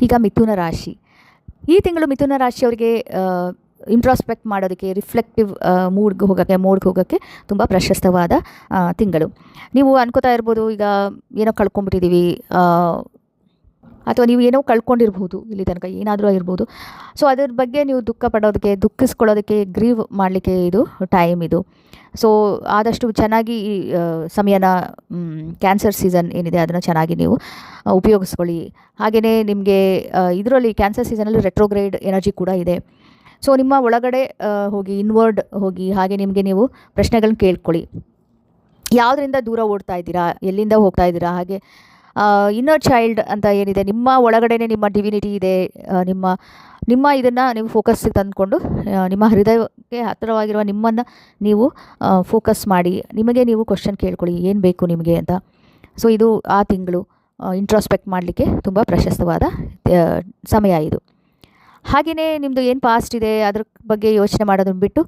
ಈಗ ಮಿಥುನ ರಾಶಿ. ಈ ತಿಂಗಳು ಮಿಥುನ ರಾಶಿಯವರಿಗೆ ಇಂಟ್ರಾಸ್ಪೆಕ್ಟ್ ಮಾಡೋದಕ್ಕೆ, ರಿಫ್ಲೆಕ್ಟಿವ್ ಮೋಡ್ಗೆ ಹೋಗೋಕ್ಕೆ ತುಂಬ ಪ್ರಶಸ್ತವಾದ ತಿಂಗಳು. ನೀವು ಅನ್ಕೋತಾ ಇರ್ಬೋದು, ಈಗ ಏನೋ ಕಳ್ಕೊಂಬಿಟ್ಟಿದ್ದೀವಿ, ಅಥವಾ ನೀವು ಏನೋ ಕಳ್ಕೊಂಡಿರ್ಬೋದು, ಇಲ್ಲಿ ತನಕ ಏನಾದರೂ ಆಗಿರ್ಬೋದು. ಸೊ ಅದ್ರ ಬಗ್ಗೆ ನೀವು ದುಃಖ ಪಡೋದಕ್ಕೆ, ದುಃಖಿಸ್ಕೊಳ್ಳೋದಕ್ಕೆ, ಗ್ರೀವ್ ಮಾಡಲಿಕ್ಕೆ ಇದು ಟೈಮ್ ಇದು. ಸೊ ಆದಷ್ಟು ಚೆನ್ನಾಗಿ ಈ ಸಮಯನ, ಕ್ಯಾನ್ಸರ್ ಸೀಸನ್ ಏನಿದೆ ಅದನ್ನು ಚೆನ್ನಾಗಿ ನೀವು ಉಪಯೋಗಿಸ್ಕೊಳ್ಳಿ. ಹಾಗೆಯೇ ನಿಮಗೆ ಇದರಲ್ಲಿ ಕ್ಯಾನ್ಸರ್ ಸೀಸನಲ್ಲಿ ರೆಟ್ರೋಗ್ರೇಡ್ ಎನರ್ಜಿ ಕೂಡ ಇದೆ. ಸೊ ನಿಮ್ಮ ಒಳಗಡೆ ಹೋಗಿ, ಇನ್ವರ್ಡ್ ಹೋಗಿ, ಹಾಗೆ ನಿಮಗೆ ನೀವು ಪ್ರಶ್ನೆಗಳನ್ನ ಕೇಳ್ಕೊಳ್ಳಿ. ಯಾವುದರಿಂದ ದೂರ ಓಡ್ತಾ ಇದ್ದೀರಾ, ಎಲ್ಲಿಂದ ಹೋಗ್ತಾ ಇದ್ದೀರಾ, ಹಾಗೆ ಇನ್ನರ್ ಚೈಲ್ಡ್ ಅಂತ ಏನಿದೆ, ನಿಮ್ಮ ಒಳಗಡೆನೇ ನಿಮ್ಮ ಡಿವಿನಿಟಿ ಇದೆ. ನಿಮ್ಮ ಇದನ್ನು ನೀವು ಫೋಕಸ್ಸಿಗೆ ತಂದುಕೊಂಡು, ನಿಮ್ಮ ಹೃದಯಕ್ಕೆ ಹತ್ತಿರವಾಗಿರುವ ನಿಮ್ಮನ್ನು ನೀವು ಫೋಕಸ್ ಮಾಡಿ, ನಿಮಗೆ ನೀವು ಕ್ವಶನ್ ಕೇಳ್ಕೊಳ್ಳಿ, ಏನು ಬೇಕು ನಿಮಗೆ ಅಂತ. ಸೊ ಇದು ಆ ತಿಂಗಳು ಇಂಟ್ರಾಸ್ಪೆಕ್ಟ್ ಮಾಡಲಿಕ್ಕೆ ತುಂಬ ಪ್ರಶಸ್ತವಾದ ಸಮಯ ಇದು. ಹಾಗೆಯೇ ನಿಮ್ಮದು ಏನು ಪಾಸ್ಟ್ ಇದೆ ಅದ್ರ ಬಗ್ಗೆ ಯೋಚನೆ ಮಾಡೋದನ್ನು ಬಿಟ್ಟು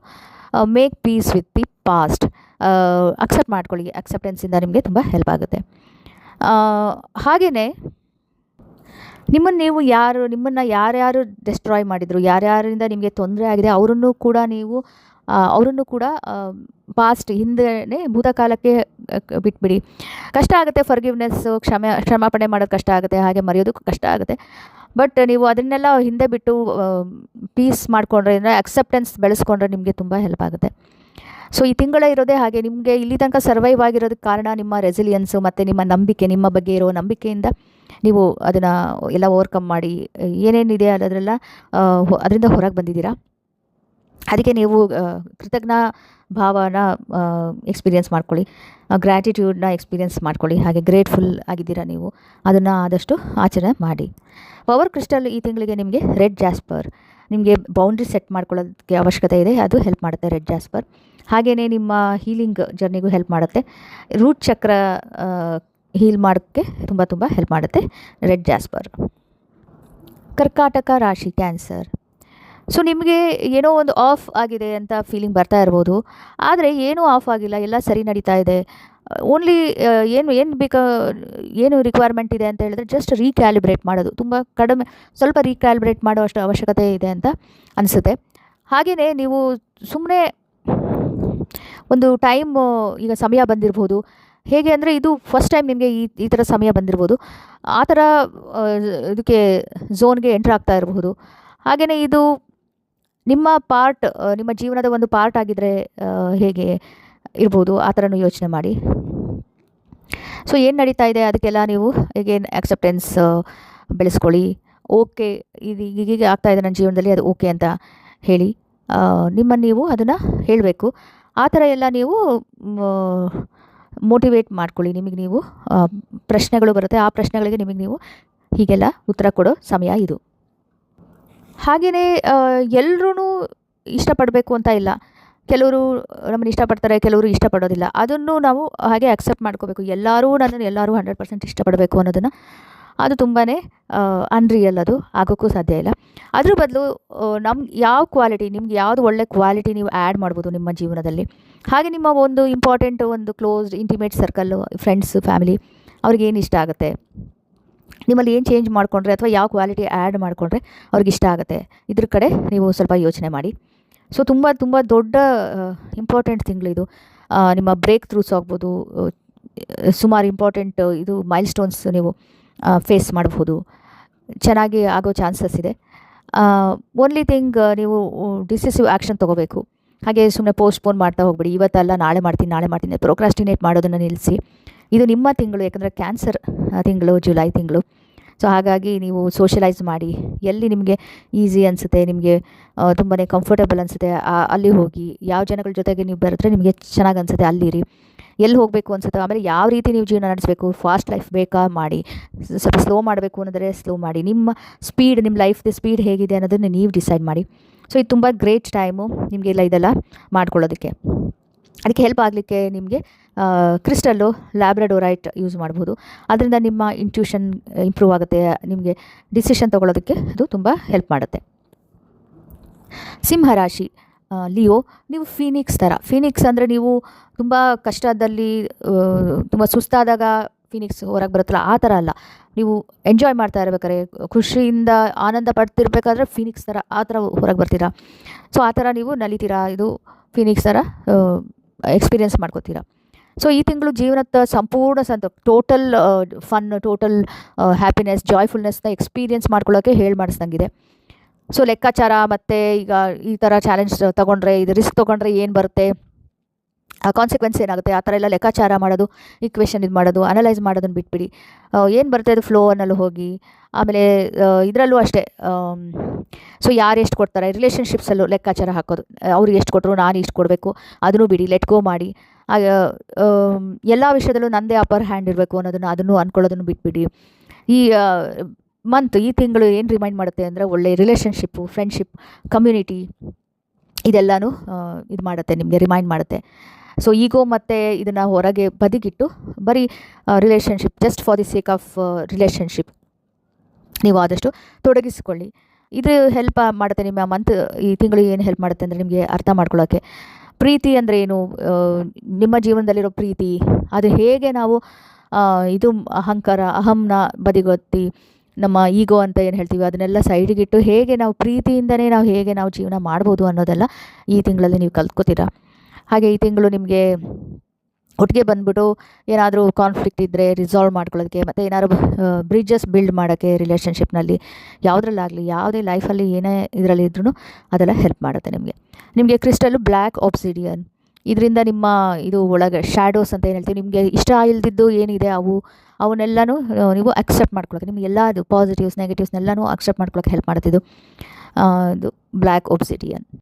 make peace with the past, accept ಮಾಡ್ಕೊಳ್ಳಿ. ಅಕ್ಸೆಪ್ಟೆನ್ಸಿಂದ ನಿಮಗೆ ತುಂಬ ಹೆಲ್ಪ್ ಆಗುತ್ತೆ. ಹಾಗೆಯೇ ನಿಮ್ಮನ್ನು ಯಾರ್ಯಾರು ಡೆಸ್ಟ್ರಾಯ್ ಮಾಡಿದರು, ಯಾರ್ಯಾರಿಂದ ನಿಮಗೆ ತೊಂದರೆ ಆಗಿದೆ, ಅವರನ್ನು ಕೂಡ ಪಾಸ್ಟ್ ಹಿಂದೆಯೇ ಭೂತಕಾಲಕ್ಕೆ ಬಿಟ್ಬಿಡಿ. ಕಷ್ಟ ಆಗುತ್ತೆ, ಫರ್ಗಿವ್ನೆಸ್ಸು, ಕ್ಷಮಾಪಣೆ ಮಾಡೋದು ಕಷ್ಟ ಆಗುತ್ತೆ, ಹಾಗೆ ಮರೆಯೋದಕ್ಕೂ ಕಷ್ಟ ಆಗುತ್ತೆ. ಬಟ್ ನೀವು ಅದನ್ನೆಲ್ಲ ಹಿಂದೆ ಬಿಟ್ಟು ಪೀಸ್ ಮಾಡಿಕೊಂಡ್ರೆ, ಅಕ್ಸೆಪ್ಟೆನ್ಸ್ ಬೆಳೆಸ್ಕೊಂಡ್ರೆ ನಿಮಗೆ ತುಂಬ ಹೆಲ್ಪ್ ಆಗುತ್ತೆ. ಸೊ ಈ ತಿಂಗಳ ಇರೋದೇ ಹಾಗೆ. ನಿಮಗೆ ಇಲ್ಲಿ ತನಕ ಸರ್ವೈವ್ ಆಗಿರೋದಕ್ಕೆ ಕಾರಣ ನಿಮ್ಮ ರೆಸಿಲಿಯನ್ಸು ಮತ್ತು ನಿಮ್ಮ ನಂಬಿಕೆ, ನಿಮ್ಮ ಬಗ್ಗೆ ಇರೋ ನಂಬಿಕೆಯಿಂದ ನೀವು ಅದನ್ನು ಎಲ್ಲ ಓವರ್ಕಮ್ ಮಾಡಿ, ಏನೇನಿದೆ ಅದರಿಂದ ಹೊರಗೆ ಬಂದಿದ್ದೀರಾ. ಅದಕ್ಕೆ ನೀವು ಕೃತಜ್ಞ ಭಾವನ ಎಕ್ಸ್ಪೀರಿಯೆನ್ಸ್ ಮಾಡ್ಕೊಳ್ಳಿ, ಗ್ರ್ಯಾಟಿಟ್ಯೂಡ್ನ ಎಕ್ಸ್ಪೀರಿಯೆನ್ಸ್ ಮಾಡ್ಕೊಳ್ಳಿ. ಹಾಗೆ ಗ್ರೇಟ್ಫುಲ್ ಆಗಿದ್ದೀರಾ ನೀವು, ಅದನ್ನು ಆದಷ್ಟು ಆಚರಣೆ ಮಾಡಿ. ಪವರ್ ಕ್ರಿಸ್ಟಲ್ ಈ ತಿಂಗಳಿಗೆ ನಿಮಗೆ ರೆಡ್ ಜಾಸ್ಪರ್. ನಿಮಗೆ ಬೌಂಡ್ರಿ ಸೆಟ್ ಮಾಡ್ಕೊಳ್ಳೋದಕ್ಕೆ ಅವಶ್ಯಕತೆ ಇದೆ, ಅದು ಹೆಲ್ಪ್ ಮಾಡುತ್ತೆ ರೆಡ್ ಜಾಸ್ಪರ್. ಹಾಗೆಯೇ ನಿಮ್ಮ ಹೀಲಿಂಗ್ ಜರ್ನಿಗೂ ಹೆಲ್ಪ್ ಮಾಡುತ್ತೆ. ರೂಟ್ ಚಕ್ರ ಹೀಲ್ ಮಾಡೋಕ್ಕೆ ತುಂಬ ಹೆಲ್ಪ್ ಮಾಡುತ್ತೆ ರೆಡ್ ಜಾಸ್ಪರ್. ಕರ್ಕಾಟಕ ರಾಶಿ, ಕ್ಯಾನ್ಸರ್. ಸೊ ನಿಮಗೆ ಏನೋ ಒಂದು ಆಫ್ ಆಗಿದೆ ಅಂತ ಫೀಲಿಂಗ್ ಬರ್ತಾ ಇರ್ಬೋದು, ಆದರೆ ಏನೂ ಆಫ್ ಆಗಿಲ್ಲ, ಎಲ್ಲ ಸರಿ ನಡೀತಾ ಇದೆ. ಓನ್ಲಿ ಏನು ರಿಕ್ವೈರ್ಮೆಂಟ್ ಇದೆ ಅಂತ ಹೇಳಿದ್ರೆ ಜಸ್ಟ್ ರೀಕ್ಯಾಲಿಬ್ರೇಟ್ ಮಾಡೋದು, ತುಂಬ ಕಡಿಮೆ, ಸ್ವಲ್ಪ ರೀಕ್ಯಾಲಿಬ್ರೇಟ್ ಮಾಡೋ ಅಷ್ಟು ಅವಶ್ಯಕತೆ ಇದೆ ಅಂತ ಅನಿಸುತ್ತೆ. ಹಾಗೆಯೇ ನೀವು ಸುಮ್ಮನೆ ಒಂದು ಟೈಮ್, ಈಗ ಸಮಯ ಬಂದಿರ್ಬೋದು, ಹೇಗೆ ಅಂದರೆ ಇದು ಫಸ್ಟ್ ಟೈಮ್ ನಿಮಗೆ ಈ ಥರ ಸಮಯ ಬಂದಿರ್ಬೋದು, ಆ ಥರ ಇದಕ್ಕೆ ಝೋನ್ಗೆ ಎಂಟ್ರ್ ಆಗ್ತಾ ಇರಬಹುದು. ಹಾಗೆಯೇ ಇದು ನಿಮ್ಮ ಜೀವನದ ಒಂದು ಪಾರ್ಟ್ ಆಗಿದ್ದರೆ ಹೇಗೆ ಇರ್ಬೋದು, ಆ ಥರನೂ ಯೋಚನೆ ಮಾಡಿ. ಸೊ ಏನು ನಡೀತಾ ಇದೆ ಅದಕ್ಕೆಲ್ಲ ನೀವು ಹೇಗೇನು ಅಕ್ಸೆಪ್ಟೆನ್ಸ್ ಬೆಳೆಸ್ಕೊಳ್ಳಿ. ಓಕೆ, ಇದು ಹೀಗೆ ಆಗ್ತಾ ಇದೆ ನನ್ನ ಜೀವನದಲ್ಲಿ, ಅದು ಓಕೆ ಅಂತ ಹೇಳಿ ನೀವು ಅದನ್ನು ಹೇಳಬೇಕು. ಆ ಥರ ಎಲ್ಲ ನೀವು ಮೋಟಿವೇಟ್ ಮಾಡ್ಕೊಳ್ಳಿ. ನಿಮಗೆ ನೀವು ಪ್ರಶ್ನೆಗಳು ಬರುತ್ತೆ, ಆ ಪ್ರಶ್ನೆಗಳಿಗೆ ನಿಮಗೆ ನೀವು ಹೀಗೆಲ್ಲ ಉತ್ತರ ಕೊಡೋ ಸಮಯ ಇದು. ಹಾಗೆಯೇ ಎಲ್ಲರೂ ಇಷ್ಟಪಡಬೇಕು ಅಂತ ಇಲ್ಲ, ಕೆಲವರು ನಮ್ಮನ್ನು ಇಷ್ಟಪಡ್ತಾರೆ, ಕೆಲವರು ಇಷ್ಟಪಡೋದಿಲ್ಲ. ಅದನ್ನು ನಾವು ಹಾಗೆ ಅಕ್ಸೆಪ್ಟ್ ಮಾಡ್ಕೋಬೇಕು. ಎಲ್ಲರೂ 100% ಇಷ್ಟಪಡಬೇಕು ಅನ್ನೋದನ್ನು, ಅದು ತುಂಬಾ ಅನ್ರಿಯಲ್, ಅದು ಆಗೋಕ್ಕೂ ಸಾಧ್ಯ ಇಲ್ಲ. ಅದ್ರ ಬದಲು ನಿಮ್ಗೆ ಯಾವುದು ಒಳ್ಳೆ ಕ್ವಾಲಿಟಿ ನೀವು ಆ್ಯಡ್ ಮಾಡ್ಬೋದು ನಿಮ್ಮ ಜೀವನದಲ್ಲಿ. ಹಾಗೆ ನಿಮ್ಮ ಒಂದು ಇಂಪಾರ್ಟೆಂಟ್, ಒಂದು closed intimate circle, friends, family, ಅವ್ರಿಗೇನು ಇಷ್ಟ ಆಗುತ್ತೆ, ನಿಮ್ಮಲ್ಲಿ ಏನು ಚೇಂಜ್ ಮಾಡಿಕೊಂಡ್ರೆ ಅಥವಾ ಯಾವ ಕ್ವಾಲಿಟಿ ಆ್ಯಡ್ ಮಾಡಿಕೊಂಡ್ರೆ ಅವ್ರಿಗೆ ಇಷ್ಟ ಆಗುತ್ತೆ, ಇದ್ರ ಕಡೆ ನೀವು ಸ್ವಲ್ಪ ಯೋಚನೆ ಮಾಡಿ. ಸೊ ತುಂಬ ದೊಡ್ಡ ಇಂಪಾರ್ಟೆಂಟ್ ತಿಂಗಳು ಇದು. ನಿಮ್ಮ ಬ್ರೇಕ್ ಥ್ರೂಸ್ ಆಗ್ಬೋದು, ಸುಮಾರು ಇಂಪಾರ್ಟೆಂಟ್ ಇದು ಮೈಲ್ ಸ್ಟೋನ್ಸ್ ನೀವು ಫೇಸ್ ಮಾಡಬಹುದು, ಚೆನ್ನಾಗಿ ಆಗೋ ಚಾನ್ಸಸ್ ಇದೆ. ಓನ್ಲಿ ಥಿಂಗ್, ನೀವು ಡಿಸಿಸಿವ್ ಆ್ಯಕ್ಷನ್ ತೊಗೋಬೇಕು. ಹಾಗೆ ಸುಮ್ಮನೆ ಪೋಸ್ಟ್ಪೋನ್ ಮಾಡ್ತಾ ಹೋಗ್ಬಿಡಿ, ಇವತ್ತಲ್ಲ ನಾಳೆ ಮಾಡ್ತೀನಿ ಪ್ರೊಕ್ರಾಸ್ಟಿನೇಟ್ ಮಾಡೋದನ್ನು ನಿಲ್ಲಿಸಿ. ಇದು ನಿಮ್ಮ ತಿಂಗಳು, ಯಾಕಂದರೆ ಕ್ಯಾನ್ಸರ್ ತಿಂಗಳು, ಜುಲೈ ತಿಂಗಳು. ಸೊ ಹಾಗಾಗಿ ನೀವು ಸೋಷಲೈಸ್ ಮಾಡಿ, ಎಲ್ಲಿ ನಿಮಗೆ ಈಸಿ ಅನಿಸುತ್ತೆ, ನಿಮಗೆ ತುಂಬಾ ಕಂಫರ್ಟಬಲ್ ಅನಿಸುತ್ತೆ ಅಲ್ಲಿ ಹೋಗಿ. ಯಾವ ಜನಗಳ ಜೊತೆಗೆ ನೀವು ಬರೆದ್ರೆ ನಿಮಗೆ ಚೆನ್ನಾಗಿ ಅನಿಸುತ್ತೆ ಅಲ್ಲಿರಿ. ಎಲ್ಲಿ ಹೋಗಬೇಕು ಅನಿಸುತ್ತೆ, ಆಮೇಲೆ ಯಾವ ರೀತಿ ನೀವು ಜೀವನ ನಡೆಸಬೇಕು, ಫಾಸ್ಟ್ ಲೈಫ್ ಬೇಕಾ ಮಾಡಿ, ಸ್ವಲ್ಪ ಸ್ಲೋ ಮಾಡಬೇಕು ಅನ್ನೋದ್ರೆ ಸ್ಲೋ ಮಾಡಿ. ನಿಮ್ಮ ಸ್ಪೀಡ್, ನಿಮ್ಮ ಲೈಫ್ದು ಸ್ಪೀಡ್ ಹೇಗಿದೆ ಅನ್ನೋದನ್ನು ನೀವು ಡಿಸೈಡ್ ಮಾಡಿ. ಸೊ ಇದು ತುಂಬ ಗ್ರೇಟ್ ಟೈಮು ನಿಮಗೆಲ್ಲ ಇದೆಲ್ಲ ಮಾಡ್ಕೊಳ್ಳೋದಕ್ಕೆ. ಅದಕ್ಕೆ ಹೆಲ್ಪ್ ಆಗಲಿಕ್ಕೆ ನಿಮಗೆ ಕ್ರಿಸ್ಟಲ್ಲು ಲ್ಯಾಬ್ರಡೋರೈಟ್ ಯೂಸ್ ಮಾಡ್ಬೋದು. ಅದರಿಂದ ನಿಮ್ಮ ಇಂಟ್ಯೂಷನ್ ಇಂಪ್ರೂವ್ ಆಗುತ್ತೆ, ನಿಮಗೆ ಡಿಸಿಷನ್ ತೊಗೊಳ್ಳೋದಕ್ಕೆ ಅದು ತುಂಬ ಹೆಲ್ಪ್ ಮಾಡುತ್ತೆ. ಸಿಂಹರಾಶಿ, ಲಿಯೋ, ನೀವು ಫೀನಿಕ್ಸ್ ಥರ. ಫೀನಿಕ್ಸ್ ಅಂದರೆ ನೀವು ತುಂಬ ಕಷ್ಟದಲ್ಲಿ, ತುಂಬ ಸುಸ್ತಾದಾಗ ಫೀನಿಕ್ಸ್ ಹೊರಗೆ ಬರುತ್ತಲ್ಲ ಆ ಥರ ಅಲ್ಲ. ನೀವು ಎಂಜಾಯ್ ಮಾಡ್ತಾ ಇರ್ಬೇಕಾದ್ರೆ, ಖುಷಿಯಿಂದ ಆನಂದ ಪಡ್ತಿರ್ಬೇಕಾದ್ರೆ ಫೀನಿಕ್ಸ್ ಥರ ಆ ಥರ ಹೊರಗೆ ಬರ್ತೀರಾ. ಸೊ ಆ ಥರ ನೀವು ನಲಿತೀರಾ. ಇದು ಫೀನಿಕ್ಸ್ ಥರ ಎಕ್ಸ್ಪೀರಿಯೆನ್ಸ್ ಮಾಡ್ಕೋತೀರಾ. ಸೊ ಈ ತಿಂಗಳು ಜೀವನದ ಸಂಪೂರ್ಣ ಟೋಟಲ್ ಫನ್, ಟೋಟಲ್ ಹ್ಯಾಪಿನೆಸ್, ಜಾಯ್ಫುಲ್ನೆಸ್ನ ಎಕ್ಸ್ಪೀರಿಯೆನ್ಸ್ ಮಾಡ್ಕೊಳ್ಳೋಕ್ಕೆ ಮಾಡಿಸ್ದಂಗಿದೆ. ಸೊ ಲೆಕ್ಕಾಚಾರ ಮತ್ತು ಈಗ ಈ ಥರ ಚಾಲೆಂಜ್ ತೊಗೊಂಡ್ರೆ, ಇದು ರಿಸ್ಕ್ ತೊಗೊಂಡ್ರೆ ಏನು ಬರುತ್ತೆ, ಆ ಕಾನ್ಸಿಕ್ವೆನ್ಸ್ ಏನಾಗುತ್ತೆ, ಆ ಥರ ಎಲ್ಲ ಲೆಕ್ಕಾಚಾರ ಮಾಡೋದು, ಈಕ್ವೇಷನ್ ಇದು ಮಾಡೋದು, ಅನಲೈಸ್ ಮಾಡೋದನ್ನು ಬಿಟ್ಬಿಡಿ. ಏನು ಬರುತ್ತೆ ಅದು ಫ್ಲೋ ಅನ್ನಲ್ಲಿ ಹೋಗಿ. ಆಮೇಲೆ ಇದರಲ್ಲೂ ಅಷ್ಟೇ. ಸೊ ಯಾರು ಎಷ್ಟು ಕೊಡ್ತಾರೆ, ರಿಲೇಷನ್ಶಿಪ್ಸಲ್ಲೂ ಲೆಕ್ಕಾಚಾರ ಹಾಕೋದು, ಅವ್ರಿಗೆ ಎಷ್ಟು ಕೊಟ್ಟರು ನಾನು ಇಷ್ಟು ಕೊಡಬೇಕು, ಅದನ್ನು ಬಿಡಿ, ಲೆಟ್ ಗೋ ಮಾಡಿ. ಎಲ್ಲ ವಿಷಯದಲ್ಲೂ ನನ್ನದೇ ಅಪ್ಪರ್ ಹ್ಯಾಂಡ್ ಇರಬೇಕು ಅದನ್ನು ಅಂದ್ಕೊಳ್ಳೋದನ್ನು ಬಿಟ್ಬಿಡಿ. ಈ ಈ ತಿಂಗಳು ಏನು ರಿಮೈಂಡ್ ಮಾಡುತ್ತೆ ಅಂದರೆ, ಒಳ್ಳೆ ರಿಲೇಷನ್ಶಿಪ್ಪು, ಫ್ರೆಂಡ್ಶಿಪ್, ಕಮ್ಯುನಿಟಿ ಇದೆಲ್ಲನೂ ಇದು ಮಾಡುತ್ತೆ, ನಿಮಗೆ ರಿಮೈಂಡ್ ಮಾಡುತ್ತೆ. ಸೊ ಈಗೋ ಮತ್ತು ಇದನ್ನು ಹೊರಗೆ ಬದಿಗಿಟ್ಟು ಬರೀ relationship, just for the sake of relationship ನೀವು ಆದಷ್ಟು ತೊಡಗಿಸಿಕೊಳ್ಳಿ. ಇದು ಹೆಲ್ಪ್ ಮಾಡುತ್ತೆ. ನಿಮ್ಮ ಈ ತಿಂಗಳು ಏನು ಹೆಲ್ಪ್ ಮಾಡುತ್ತೆ ಅಂದರೆ, ನಿಮಗೆ ಅರ್ಥ ಮಾಡ್ಕೊಳ್ಳೋಕ್ಕೆ ಪ್ರೀತಿ ಅಂದರೆ ಏನು, ನಿಮ್ಮ ಜೀವನದಲ್ಲಿರೋ ಪ್ರೀತಿ ಅದು ಹೇಗೆ ನಾವು ಇದು ಅಹಂಕಾರ, ಅಹಂನ ಬದಿಗೊತ್ತಿ ನಮ್ಮ ಈಗೋ ಅಂತ ಏನು ಹೇಳ್ತೀವಿ ಅದನ್ನೆಲ್ಲ ಸೈಡಿಗಿಟ್ಟು ಹೇಗೆ ನಾವು ಪ್ರೀತಿಯಿಂದನೇ ಹೇಗೆ ನಾವು ಜೀವನ ಮಾಡ್ಬೋದು ಅನ್ನೋದೆಲ್ಲ ಈ ತಿಂಗಳಲ್ಲಿ ನೀವು ಕಲ್ತ್ಕೋತೀರಾ. ಹಾಗೆ ಈ ತಿಂಗಳು ನಿಮಗೆ ಒಟ್ಟಿಗೆ ಬಂದ್ಬಿಟ್ಟು ಏನಾದರೂ ಕಾನ್ಫ್ಲಿಕ್ಟ್ ಇದ್ದರೆ ರಿಸಾಲ್ವ್ ಮಾಡ್ಕೊಳ್ಳೋದಕ್ಕೆ, ಮತ್ತು ಏನಾದ್ರು ಬ್ರಿಡ್ಜಸ್ ಬಿಲ್ಡ್ ಮಾಡೋಕ್ಕೆ ರಿಲೇಷನ್ಶಿಪ್ನಲ್ಲಿ, ಯಾವುದ್ರಲ್ಲಾಗಲಿ, ಯಾವುದೇ ಲೈಫಲ್ಲಿ ಏನೇ ಇದರಲ್ಲಿ ಇದ್ರೂ ಅದೆಲ್ಲ ಹೆಲ್ಪ್ ಮಾಡುತ್ತೆ ನಿಮಗೆ ಕ್ರಿಸ್ಟಲ್ಲು ಬ್ಲ್ಯಾಕ್ ಒಬ್ಸಿಡಿಯನ್. ಇದರಿಂದ ನಿಮ್ಮ ಇದು ಒಳಗೆ ಶ್ಯಾಡೋಸ್ ಅಂತ ಏನು ಹೇಳ್ತೀವಿ, ನಿಮಗೆ ಇಷ್ಟ ಇಲ್ದಿದ್ದು ಏನಿದೆ ಅವನ್ನೆಲ್ಲನೂ ನೀವು ಅಕ್ಸೆಪ್ಟ್ ಮಾಡ್ಕೊಳ್ಳೋಕೆ, ನಿಮ್ಗೆ ಎಲ್ಲ ಅದು ಪಾಸಿಟಿವ್ಸ್ ನೆಗೆಟಿವ್ಸ್ನೆಲ್ಲನೂ ಅಕ್ಸೆಪ್ಟ್ ಮಾಡ್ಕೊಳ್ಳೋಕೆ ಹೆಲ್ಪ್ ಮಾಡುತ್ತಿದ್ದು ಇದು ಬ್ಲ್ಯಾಕ್ ಒಬ್ಸಿಡಿಯನ್.